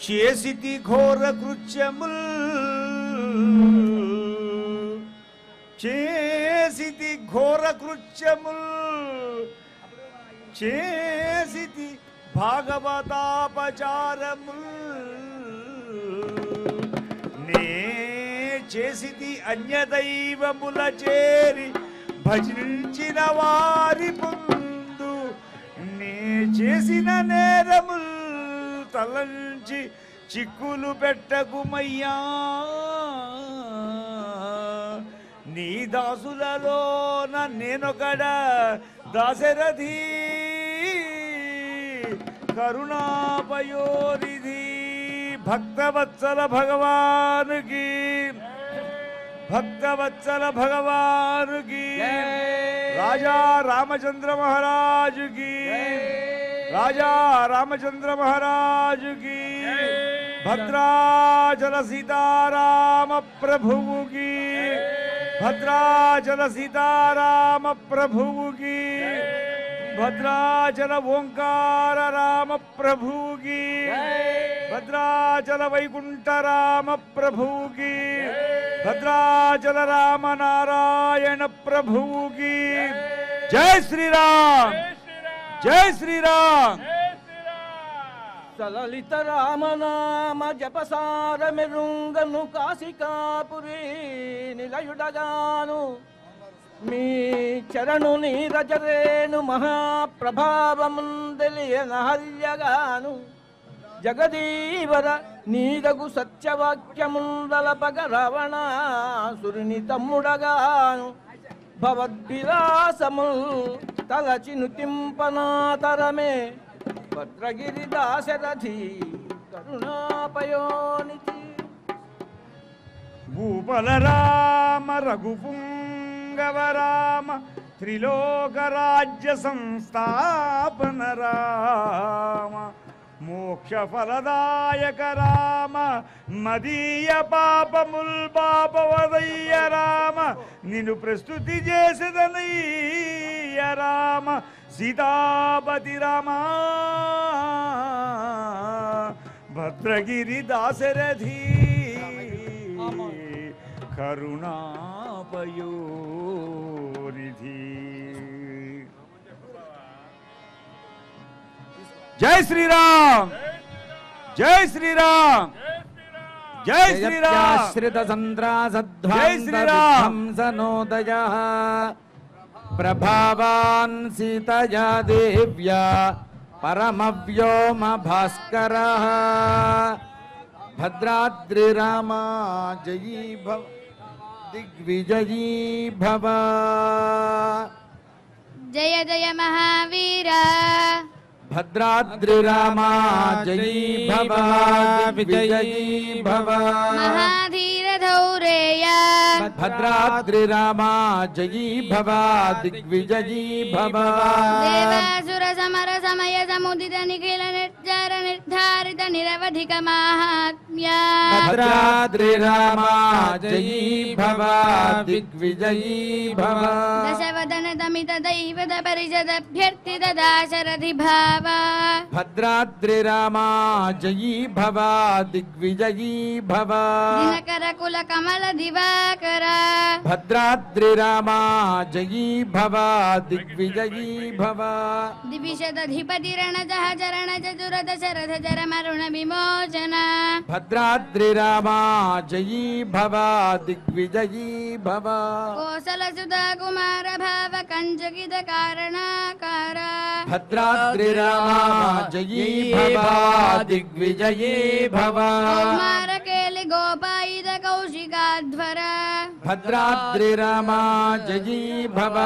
చేసితి ఘోర కృత్యముల్ చేసితి ఘోర కృత్యముల్ చేసితి భాగవతాపచారముల్ నే చేసితి అన్యదైవముల చేరి భజించిన వారి పొందు నే చేసిన నేరముల్ తలంచి చిక్కులు పెట్టకుమయ్యా నీ దాసులలోన నేనొకడ దాశరథి కరుణాపయోనిధి భక్తవత్సల భగవానుకి భక్తవత్సల భగవానుకి రాజా రామచంద్ర మహారాజుకి రాజా రామచంద్ర మహారాజుకి భద్రాచల సీతారామ ప్రభువుకి భద్రాచల సీతారామ ప్రభువుకి భద్రాచల ఓంకార రామ ప్రభువుకి భద్రాచల వైకుంఠ రామ ప్రభువుకి భద్రాచల రామనారాయణ ప్రభువుకి జై శ్రీరామ్ జై శ్రీరామ్ సలలిత రామనామ జపసార మెరుంగను కాశికాపురి నిలయుడగాను మీ చరణు నీరజరేణు మహాప్రభావముందెలియనహల్యగాను జగదీవర నీదగు సత్యవాక్యముందలపగ రావణాసురుని తమ్ముడగాను భవద్విలాసముల్ తలచిను తింపనాతరమే భద్రగిరి దాశరథి కరుణాపయోనిధి భూపల రామ రఘుపుంగవ రామ త్రిలోకరాజ్య సంస్థాపన రామ మోక్ష ఫలదాయక రామ మదీయ పాపముల్ పాపవదయ్య రామ నిన్ను ప్రస్తుతి చేసేదనయ్య రామ సీతాపతి రామ భద్రగిరి దాశరథి కరుణాపయోనిధి జై శ్రీరామ్ జై శ్రీరామ్ జై శ్రీరామ్ శ్రిత జై శ్రీరామ్ సంద్రాసనోదయ ప్రభావాన్ సీతయా దేవ్యా పరమవ్యోమ భాస్కర భద్రాద్రి రామ జయీ భవ దిగ్విజయీ భవ జయ జయ మహావీర భద్రాద్రి రామ జయీ భవ విజయీ భవ మహాధీర ధౌరేయ భద్రాద్రి రామ జయీ భవ దిగ్విజయీ భవ దేవాసుర సమర సమయ సముదిత నిఖిల నిర్జర నిర్ధారిత నిరవధిక మాహాత్మ్య భద్రాద్రి రామ జయీ భవ దిగ్విజయీ భవ దశవదన దమిత దైవత పరిషదభ్యర్థిత దాశరథి భావ భద్రాద్రి రామ జయీ భవ దిగ్విజయీ భవ దినకర కుల కమల దివాకర భద్రాద్రి రామ జయీ భవ దిగ్విజయీ భవ దివిషదధిపతి రణజహ చరణ చతుర దశరథ చరమరుణ విమోచన భద్రాద్రి రామ జయీ భవ దిగ్విజయీ భవ కోసల సుధా కుమార భావ కంచకిత కారణాకార భద్రాద్రి రామ జయీ భవ దిగ్విజయీ భవ కౌమార కేలి గోపాయిత కౌశికాధ్వర భద్రాద్రి రామ జయీ భవ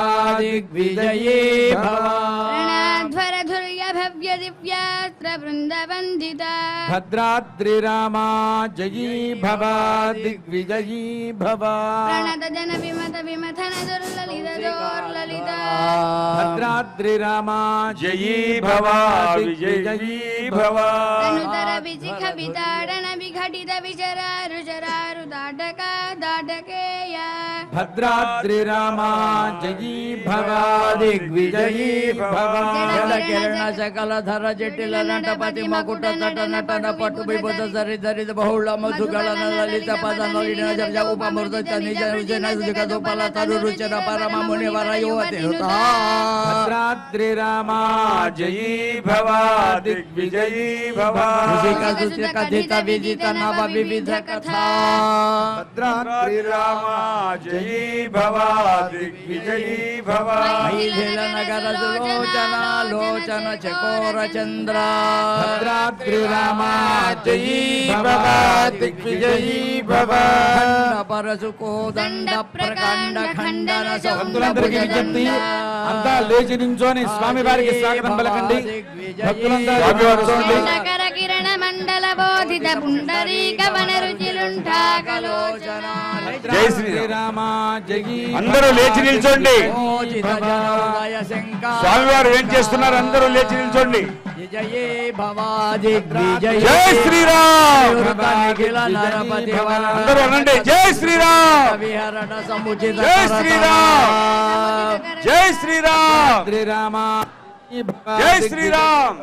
దిగ్విజయీ భవ రణాధ్వర ధుర్య భవ్య దివ్యాస్త్ర బృంద వందిత భద్రాద్రి రామ జయీ భవ దిగ్విజయీ భవ ప్రణత జన విమత విమథన దుర్లలిత దోర్లలిత భద్రాద్రి రామ జయీ భవ విజయీ భవ తనుతర విచిఖ వితాడన విఘ ఘటిత విచరారు చరారు దాటక దాటకేయ భద్రాద్రి రామ జయీ భవ దిగ్విజయీ భవ కిరణ సకల ధర జటిల నటపతి మకుట నట నటన పట్టు విభుత సరి ధరిత బహుళ మధుగళ లలిత పద నలిన జర్జ ఉపమృత నిజ విజన జగదుపల తరు రుచన పరమ ముని వర యువతి భద్రాద్రి రామ జయీ భవ దిగ్విజయీ భవ కథిత విదిత నవ వివిధ కథా భద్రాద్రి రామ జయీ భవ దిగ్విజయీ భవ మైథిల నగర సులోచన లోచన చకోర చంద్ర భద్రాద్రి రామ జయీ భవ దిగ్విజయీ భవ పరసు కోదండ ప్రకాండ ఖండన భక్తులందరికీ విజ్ఞప్తి, అంతా లేచి నించోని స్వామి వారికి స్వాగతం పలకండి. నగర కిరణ మండల బోధిత పుండరీక వన రుచిలుంఠాకలోచన జై శ్రీరామ. జయీ అందరూ లేచి నిల్చోండి. స్వామివారు ఏం చేస్తున్నారు? అందరూ లేచి నిల్చోండి. జయే భవాది జై శ్రీరామ్. అందరూ అనండి జై శ్రీరామ్. విహరణ సముచిత జై శ్రీరామ్. జై శ్రీరామ్. రామ జై శ్రీరామ్.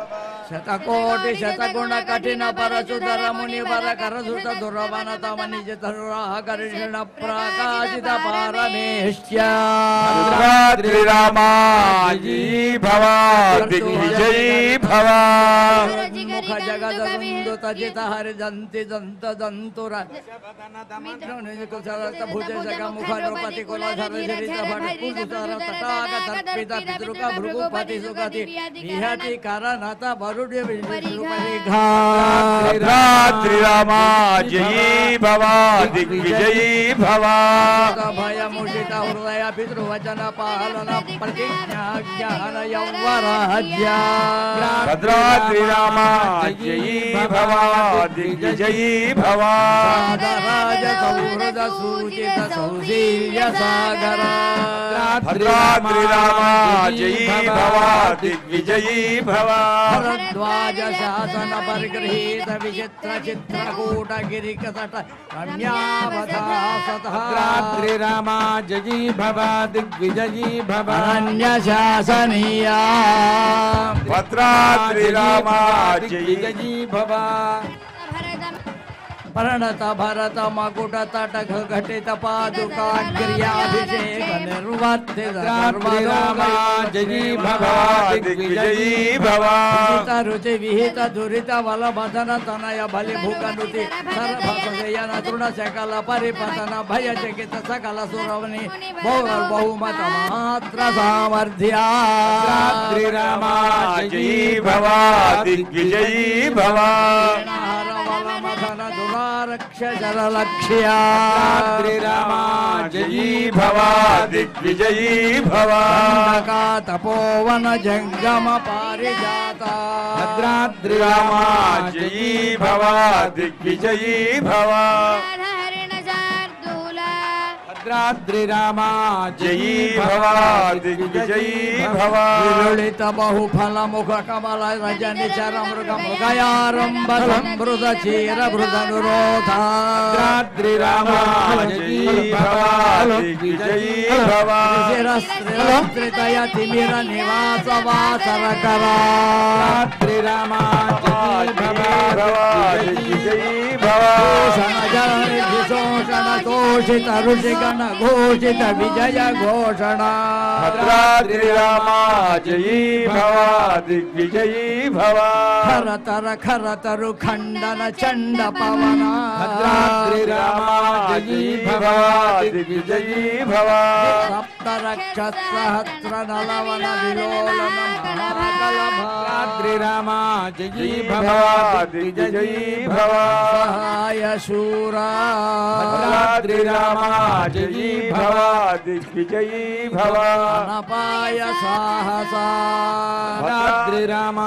శతకోటి శతగుణ కఠిన పరశుధర మునివర కరసుత దురవనత మనిజ తరురాకర్షణ ప్రకాశిత పారమేశ్య భద్రాద్రి రామ జయీ భవ దిగ్విజయీ భవ ముఖ జగద దుందుత జిత హరిదంతి దంత దంతుర భుజ సగ ముఖ నృపతి కుల ధర చరిత భట కుసుతర తటాక తర్పిత పితృక భృగుపతి సుగతి విహతి కరనత వరుడి భద్రాద్రి రామ జయీ భవ దిగ్విజయీ భవ భయముషిత హృదయ పితృవచన పాలన ప్రతిజ్ఞా జ్ఞాన యౌవరాజ్య భద్రాద్రి రామ జయీ భవ దిగ్విజయీ భవ రాజ సౌహృద సూచిత సౌశీల్య సాగర భద్రాద్రి రామ జయీ భవ దిగ్విజయీ భవ భరద్వాజ శాసన పరిగృహీత విచిత్ర చిత్రకూట గిరికతట రమ్యావధాసత భద్రాద్రి రామ జయీ భవ దిగ్విజయీ భవ అన్య శాసనీయా భద్రాద్రి రామ జయీ జయీ భవ ప్రణత భరత మకుట తటక ఘటిత పాదుకాగ్ర్యాభిషేక నిర్వర్తిత జయీ భవ దిగ్విజయీ భవ రుచి విహిత దురిత బల బదన తనయ బలి భూకనుతి సర్వయన తృణ సకల పరిపతన భయ చకిత సకల సురవని బహుమత మాత్ర సామర్థ్యా రామ జయీ భవ దిగ్విజయీ భవ మదన దురారక్ష జలక్ష్యా రామ జయీ భవ దిగ్విజయీ భవ తపోవన జంగమ పారిజాత భద్రాద్రి రామ జయీ భవ దిగ్విజయీ భవ భద్రాద్రి రామ జయీ భవ దిగ్విజయీ భవ విలుళిత బహుఫల ముఖ కమల రజని చర మృగ మృగయారంభ సంభృత చీర భృత నురోధ భద్రాద్రి రామ జయీ భవ దిగ్విజయీ భవ శిరస్త్రితయ తిమిర నివాస వాసర కరా భద్రాద్రి రామ జయీ భవ దిగ్విజయీ భవ భూషణ జన విశోషణ తోషిత ఋషిగణ ఘోషిత విజయ ఘోషణ భద్రాద్రి రామ జయీ భవ దిగ్విజయీ భవ ఖరతర ఖరతరు ఖండన చండ పవన భద్రాద్రి రామ జయీ భవ దిగ్విజయీ భవ సప్త రక్ష సహస్ర నలవన విలోలన మహాకలభ భద్రాద్రి రామ జయీ భవ దిగ్విజయీ భవ సహాయ శూరా భద్రాద్రి రామ జయీ భవ దిగ్విజయీ భవ అనపాయ సాహస భద్రాద్రి రామ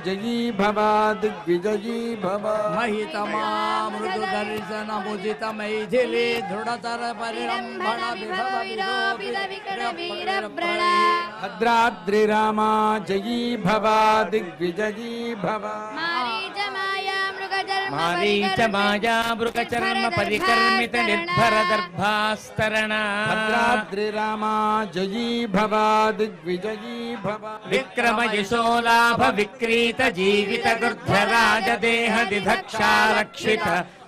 జయీ భవ దిగ్విజయీ భవ మహితమా మృదు దర్శన ముదిత మైథిలి దృఢతర పరిరంభణ విభవ భద్రాద్రి రామ జయీ భవ దిగ్విజయీ భవ మారీచ మాయా మృగ मारीच माया मृगचर्म परिकर्मित निर्भर दर्भास्तरण भद्राद्रि रामा जयी भव दिग्विजयी भव विक्रम यशोलाभ विक्रीत जीवित गुर्धराज देह दिधक्षा रक्षित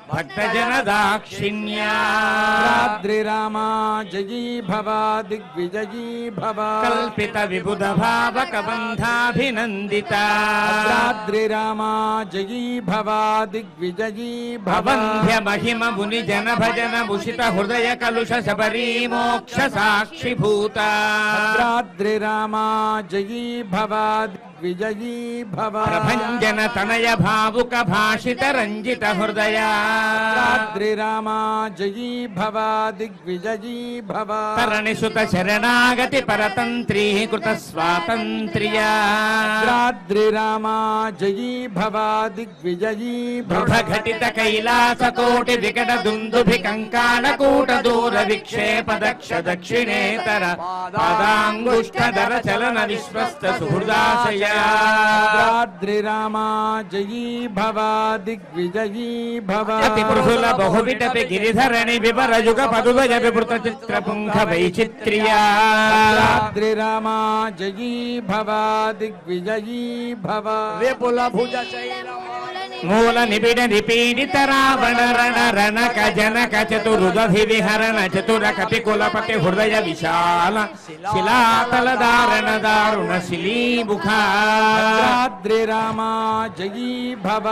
भक्तजन दाक्षिण्या भद्राद्रि रामा जयी भव दिग्विजयी भव कल्पित विबुध भावक बंधाभिनंदिता भद्राद्रि रामा जयी भव दिग्विजयी भव भवन्ध्य महिम मुनि जन भजन भूषित हृदय कलुष शबरी मोक्ष साक्षी भूता भद्राद्रि रामा जयी भव दिग्विजयी भव प्रभंजन तनय भावुक भाषित रंजित हृदया भद्राद्रि रामा जयी भव दिग्विजयी भव तरणि सुत शरणागति परतंत्री कृत स्वातंत्र्या भद्राद्रि रामा जयी भव दिग्विजयी भव घटित कैलास कोटि विकट दुंदुभि कंकाल कूट दूर विक्षेप दक्ष दक्षिणेतर पादांगुष्ठ दर चलन विश्वस्त सुहृदाशया भद्राद्रि रामा जयी भव दिग्विजयी भव अति मृदुल बहुविटपि गिरिधरणि विवर युग पदुलय विवृत चित्र पुंख वैचित्र्या भद्राद्रि रामा जयी भव दिग्विजयी भव రేపుల భుజ मूल निबिड़ निपीडित रावण रण रणक जनक चतुरुदधि विहरण चतुर कपि कुलपति हृदय विशाल शिलातल दारण दारुण शिली मुखा भद्राद्रि रामा जयी भव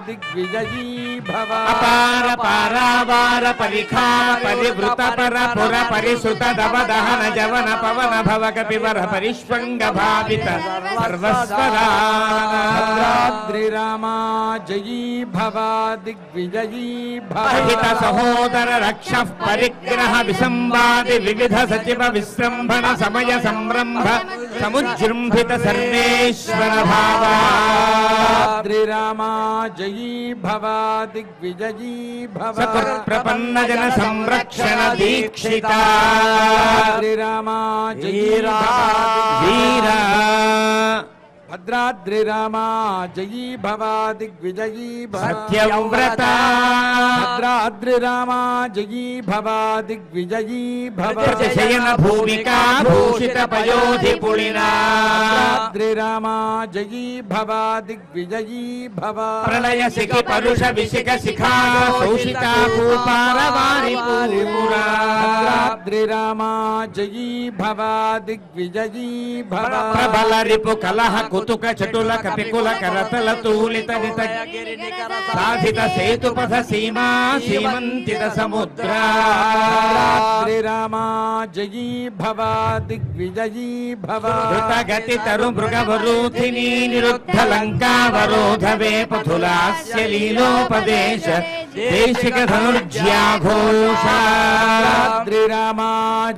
दिग्विजयी भव अपार पारावार परिखा परिवृत पर पुर परिसुत दव दहन जवन पवन भव कपिवर परिष्वंग भावित सर्वस्वरा भद्राद्रि रामा जयी भव दिग्विजयी भव अहित सहोदर रक्ष परिग्रह विसंवादि विविध सचिव विसृंभण समय संरंभ समुजृंभित सर्वेश्वर भावा भद्राद्रि रामा जयी भव दिग्विजयी भव प्रपन्न जन संरक्षण दीक्षिता भद्राद्रि रामा जयी वीरा भद्राद्रि रामा जयी भव दिग्विजयी भव सत्यव्रता भद्राद्रि रामा जयी भव दिग्विजयी भव शयन भूमिका भूषित पयोधि पुलिना भद्राद्रि रामा जयी भव दिग्विजयी भव प्रलय शिखि परुष विशिख शिखा शोषिता कूपारवारि पूरा भद्राद्रि रामा जयी भव दिग्विजयी भव प्रबल रिपु कलह कुतुक चटुल कपिकुल करतल तूलित नित साधित सेतुपथ सीमा सीमंतित समुद्रा भद्राद्रि रामा जयी भव दिग्विजयी भव धृत गति तरु मृग वरूथिनी निरुद्ध लंका वरोध वे पथुलास्य लीलोपदेश देशिक धनुर्ज्याघोष भद्राद्रि रामा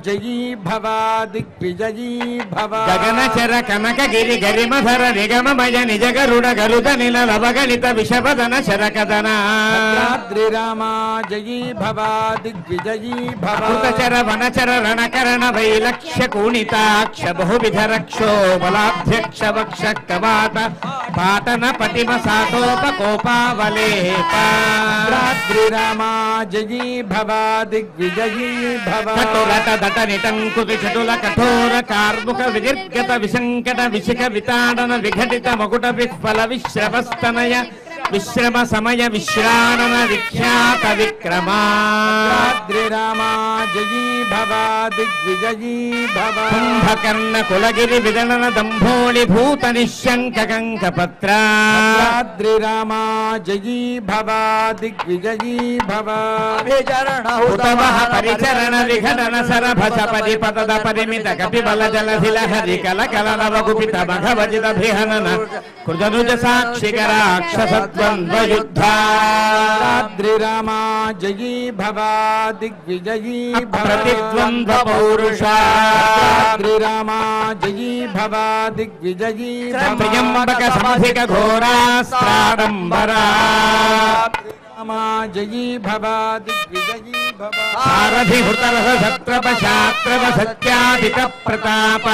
जयी भव दिग्विजयी भव गगनचर कनक गिरि गरिमधर निगम मय निज गरुड गरुद निल लवगलित विषपदन शरकदन भद्राद्रि रामा जयी भव दिग्विजयी भव अमृतचर वनचर रणकरण वैलक्ष्य कूणिताक्ष बहुविध रक्षो बलाध्यक्ष वक्ष कवाट पाटन पटिम सातोपकोपावलेप भद्राद्रि रामा जयी भव दिग्विजयी भव कटुरट दट निटंकुति चटुल कठोर कार्मुक विनिर्गत विसंकट विशिख विताडन विघटित मकुट विफल विश्रवस्तनय विश्रम समय विश्राणन विख्यात विक्रमा भद्राद्रि रामा जयी भव दिग्विजयी भव कुंभकर्ण कुलगिरि विदलन दंभोळि भूत निशंक कंक पत्र भद्राद्रि रामा जयी भव दिग्विजयी भव उतवः परिचरण विघटन सरभस परिपतद परिमित कपिबल जलधिल हरि कल कल नव गुपित मघवजित भिहनन कृतनुज साक्षिकर अक्षसद्वन्द्व युद्धा भद्राद्रि रामा जयी भव दिग्विजयी भव प्रतिद्वन्द्व पौरुषा भद्राद्रि रामा जयी भव दिग्विजयी भव प्रियंबक समधिक घोरास्त्राडम्बरा रामा जयी भव दिग्विजयी भव सारथि हृतरथ छत्रप शात्रप सत्यादित प्रताप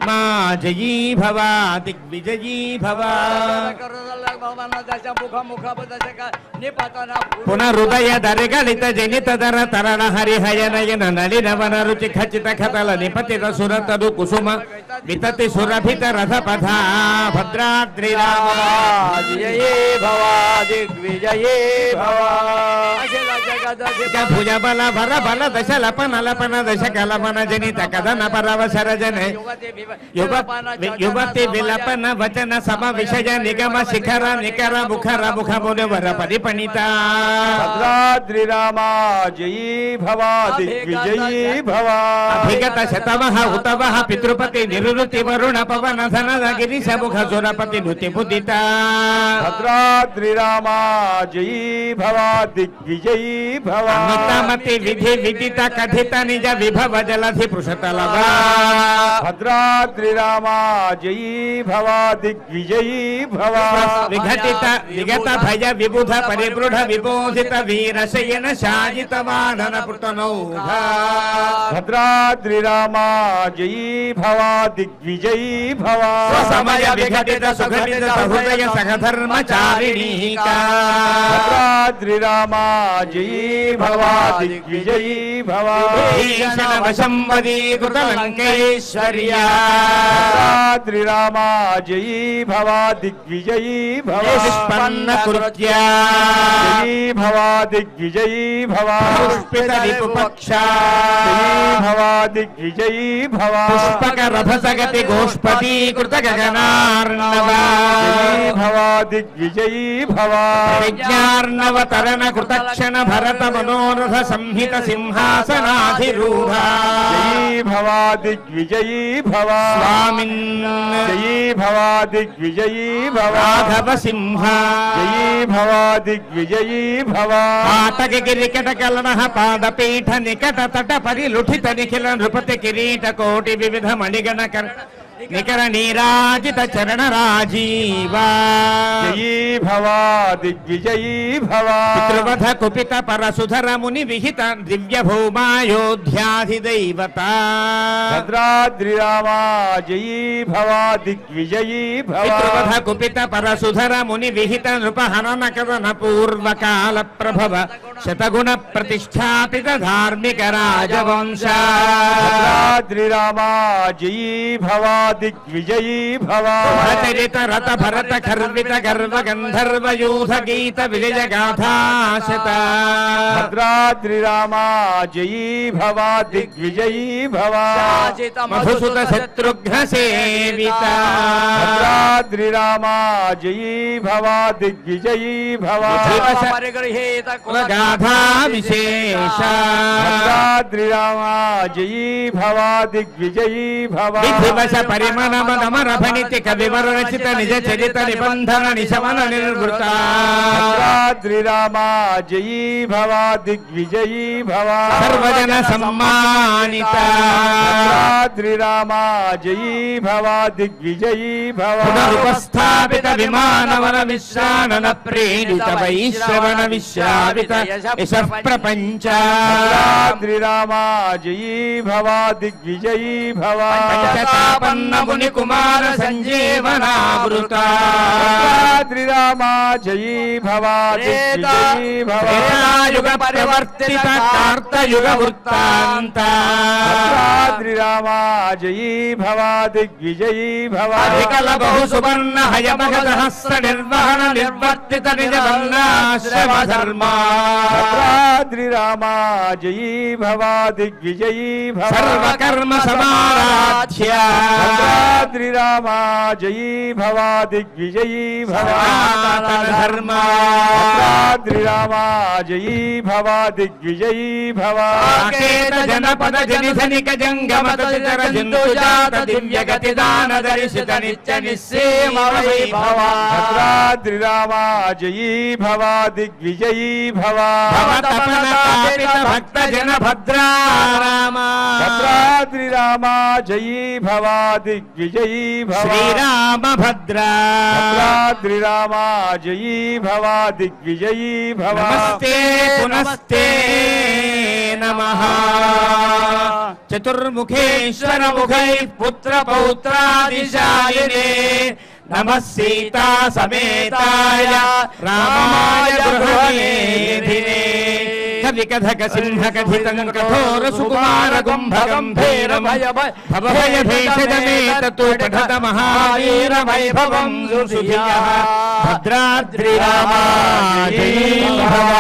మా జయీ భవ దిగ్విజయీ భవ పునరుదయ దరిగళిత జనిత దర తరణ హరిహయనయన నలిన వన రుచి ఖచ్చిత ఖతల నిపతిత సురతరు కుసుమ వితతి సురభిత రథ పథ భద్రాద్రి రామ జయీ భవ దిగ్విజయీ భవ భుజ బల భర బల దశ లపన లపన దశ కలమన జనిత కథన పరవశర జన యువతి విలపన వచన సమ విషయ నిగమ శిఖర నికర ముఖర ముఖ మునివర పరిపణిత భద్రాద్రి రామ జయీ భవ దిగ్విజయీ భవ అభిగత శతవః ఉతవః పితృపతి నిరుతి వరుణ పవన ధన గిరిశ ముఖ సురపతి నుతి ముదిత భద్రాద్రి రామ జయీ భవ దిగ్విజయీ భవ మతి విధి విదిత కథిత నిజ విభవ జలధి పృషతలవ భద్రాద్రి రామ జయీ భవ దిగ్విజయీ భవ విఘటిత విగత భయ విబుధ పరిబృఢ విబోధిత వీరశయన శాయిత వాహన పృతనౌఘ భద్రాద్రి రామ జయీ భవ దిగ్విజయీ భవ సమయ విఘటిత సుఘటిత సహృదయ సహధర్మచారిణీ భద్రాద్రి రామ జయీ భవ దిగ్విజయీ భవ భీషణ వశం వదీకృత లంకేశ్వర్య భద్రాద్రి రామ జయీ భవ దిగ్విజయీ భవ నిష్పన్న కృత్య జయీ భవ దిగ్విజయీ భవ పుష్పిత రిపుపక్ష జయీ భవ దిగ్విజయీ భవ పుష్పక రభసగతి గోష్పదీకృత గగనార్ణవ జయీ భవ దిగ్విజయీ భవ విజ్ఞార్ణవ తరణ కృతక్షణ భరత మనోరథ సంహిత సింహాసనాధిరూఢ జయీ భవ దిగ్విజయీ భవ స్వామిన్ జయీ భవ దిగ్విజయీ భవ రాఘవ సింహ జయీ భవ దిగ్విజయీ భవ పాటక గిరికట కలన పాదపీఠ నికట తట పరిలుఠిత నిఖిల నృపతి కిరీట కోటి వివిధ మణిగణ నికర నీరాజిత చరణ రాజీవా జయీ భవ దిగ్విజయీ భవ పితృవధ కుపిత పరసుధర ముని విహిత దివ్య భూమాయోధ్యాధిదైవత భద్రాద్రి రామ జయీ భవ దిగ్విజయీ భవ పితృవధ కుపిత పరసుధర ముని విహిత నృప హనన కథన పూర్వకాల ప్రభవ శతగుణ ప్రతిష్టాపిత ధార్మిక రాజవంశ భద్రాద్రి రామ జయీ భవ దిగ్విజయీ భవ చరిత రత భరత ఖర్విత గర్వ గంధర్వ యూథ గీత విజయ గాథాశత భద్రాద్రి రామ జయీ భవ దిగ్విజయీ భవ మధుసుత శత్రుఘ్న సేవిత భద్రాద్రి రామ జయీ భవ దిగ్విజయీ భవ గాథా విశేష భద్రాద్రి రామ జయీ భవ దిగ్విజయీ భవ విధివశ పరిమణ మనమర ఫణితి కవివర రచిత నిజ చరిత నిబంధన నిశమన నిర్వృత భద్రాద్రి రామ జయీ భవ దిగ్విజయీ భవ సర్వజన సమ్మానిత భద్రాద్రి రామ జయీ భవ దిగ్విజయీ భవ పునరుపస్థాపిత విమానవన విశ్రానన ప్రేరిత వైశ్రవణ విశ్రావిత యశ ప్రపంచ భద్రాద్రి రామ జయీ భవ దిగ్విజయీ భవ పంచతాపన్న ముని కుమార సంజీవనావృత భద్రాద్రి రామ జయీ భవ దిగ్విజయీ భవ త్రేతాయుగ ప్రవర్తిత కార్తయుగ వృత్తాంత భద్రాద్రి రామ జయీ భవ దిగ్విజయీ భవ అధికల బహు సువర్ణ హయమగ సహస్ర నిర్వహణ నిర్వర్తిత నిజ వర్ణాశ్రమ ధర్మ భద్రాద్రి రామ జయీ భవ దిగ్విజయీ భవ సర్వకర్మ సమారాధ్య భద్రాద్రి రామ జయీ భవ దిగ్విజయీ భవ సనాతన ధర్మ భద్రాద్రి రామ జయీ భవ దిగ్విజయీ భవ సాకేత జనపద జనిధనిక జంగమ తదితర జిందుజాత దివ్య గతి దాన దర్శిత నిత్య నిస్సేమ వైభవ భద్రాద్రి రామ జయీ భవ దిగ్విజయీ భవ భవతపన తాపిత భక్త జన భద్రారామ భద్రాద్రి రామ జయీ భవ దిగ్విజయీ భవ శ్రీరామ భద్ర భద్రాద్రి రామ జయీ భవ దిగ్విజయీ భవ నమస్తే పునస్తే నమః చతుర్ముఖేశ్వర ముఖై పుత్ర పౌత్రాదిశాయినే నమః సీతా సమేతాయ రామాయ గృహమేధినే కవి కథక సింహ కథితం కఠోర సుకుమార కుంభ గంభీరం భవభయ భేషజమేతతు పఠత మహావీర వైభవం సుసియః భద్రాద్రి రామా జయీ భవ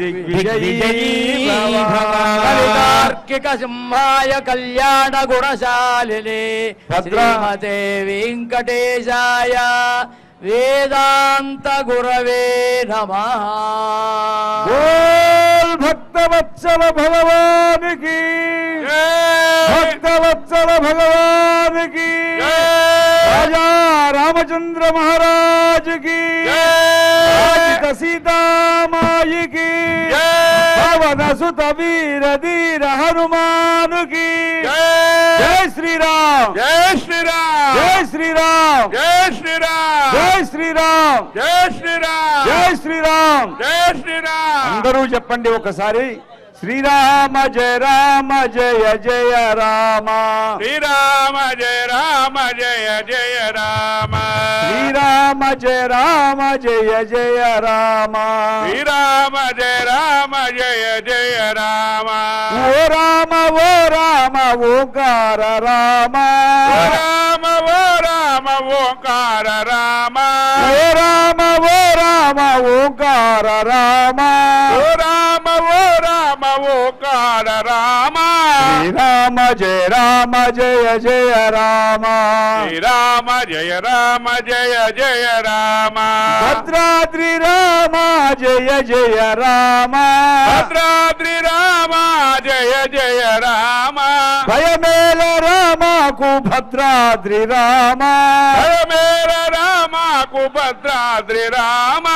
దిగ్విజయీ భవ కవితార్కిక సింహాయ కళ్యాణ గుణశాలినే శ్రీమతే వెంకటేశాయ వేదాంత గురవే నమః. భక్తవత్సల భగవానికి భక్తవత్సల భగవానికి రాజా రామచంద్ర మహారాజుకి సీతామాయికి పవన సుత వీర ధీర హనుమానుకి జై శ్రీరామ్ జై శ్రీరామ్ జై శ్రీరామ్ జై శ్రీరామ్ జై శ్రీరామ్ జై శ్రీరామ్ జై శ్రీరామ్ జై శ్రీరామ్. అందరూ చెప్పండి ఒకసారి శ్రీరామ జయ రామ జయ జయ రామ శ్రీరామ జయ రామ జయ జయ రామ శ్రీరామ జయ రామ జయ జయ రామ శ్రీరామ జయ రామ జయ జయ రామ ఓ రామ ఓంకార రామ రామ ఓ రామ ఓంకార రామ ఓ రామ ఓంకార రామ ఓ రామ ఓ రామ ఓంకార రామ శ్రీరామ జయ రామ జయ జయ రామ శ్రీరామ జయ రామ జయ జయ రామ భద్రాద్రి రామ జయ జయ రామ భద్రాద్రి రామ జయ జయ రామ భయమేల రామకు భద్రాద్రి రామ మేర రామకు భద్రాద్రి రామ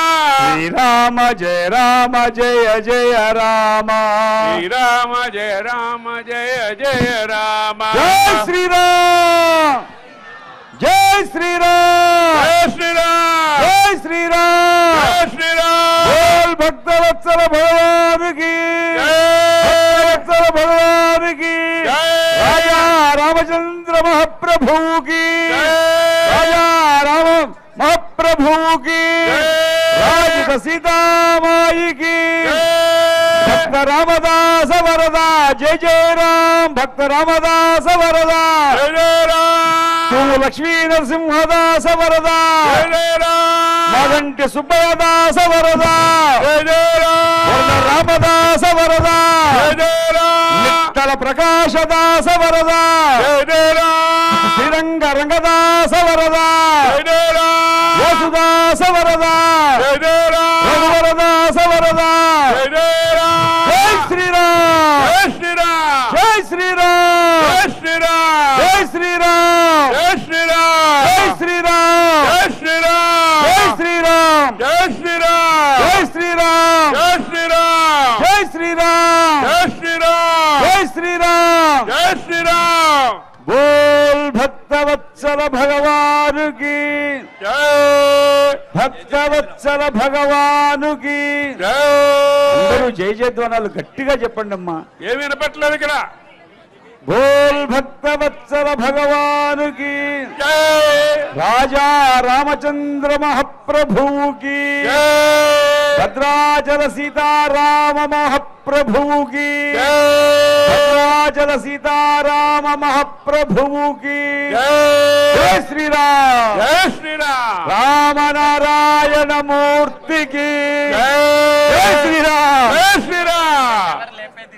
శ్రీరామ జయ రామ జయ జయ రామ శ్రీరామ జయ రామ జయ జయ రామ జై శ్రీరామ్ జై శ్రీరామ్ జయ శ్రీరామ్ జై శ్రీరామ్ జయ శ్రీరామ్ బోల్ భక్తవత్సల భగవానికి భక్తవత్సల భగవానికి రాజా రామచంద్ర మహాప్రభువుకి రాజా రామ మహాప్రభువుకి రాజ సీతామాయికి భక్త రామదాస వరదా జయ జయ రామ్ భక్త రామదాస వరదా లక్ష్మీ నరసింహదాస వరదా మాగంటి సుబ్బదాస వరదా రామదాస వరదా నిట్టల ప్రకాశదాస వరదా శ్రీరంగ రంగదాస వరదా వసుదాస వరదా రఘువరదాస వరదా జై శ్రీరామ్ జయ శ్రీరామ్ జై శ్రీరామ్ జయ శ్రీరామ్ జై శ్రీరామ్ జయ శ్రీరామ్ జై శ్రీరామ్ జయ శ్రీరామ్ జై శ్రీరామ్ జయ శ్రీరామ్ జై శ్రీరామ్ జయ శ్రీరామ్ జై శ్రీరామ్ జయ శ్రీరామ్ జై శ్రీరామ్ జయ శ్రీరామ్ బోల్ భక్తవత్సల భగవానుకి జయ భక్తవత్సల భగవానుకి జయ అందరూ జై జయధ్వానాలు గట్టిగా చెప్పండి అమ్మా ఏమి వినపట్లేదు ఇక్కడ బోల్ భక్తవత్సల భగవానుకి జయ రాజా రామచంద్ర మహాప్రభువుకి భద్రాచల సీతారామ మహాప్రభువుకి భద్రాచల సీతారామ మహాప్రభువుకి జై శ్రీరామ్ జయ శ్రీరామ్ రామనారాయణ మూర్తికి జై శ్రీరామ్ జయ శ్రీరామ్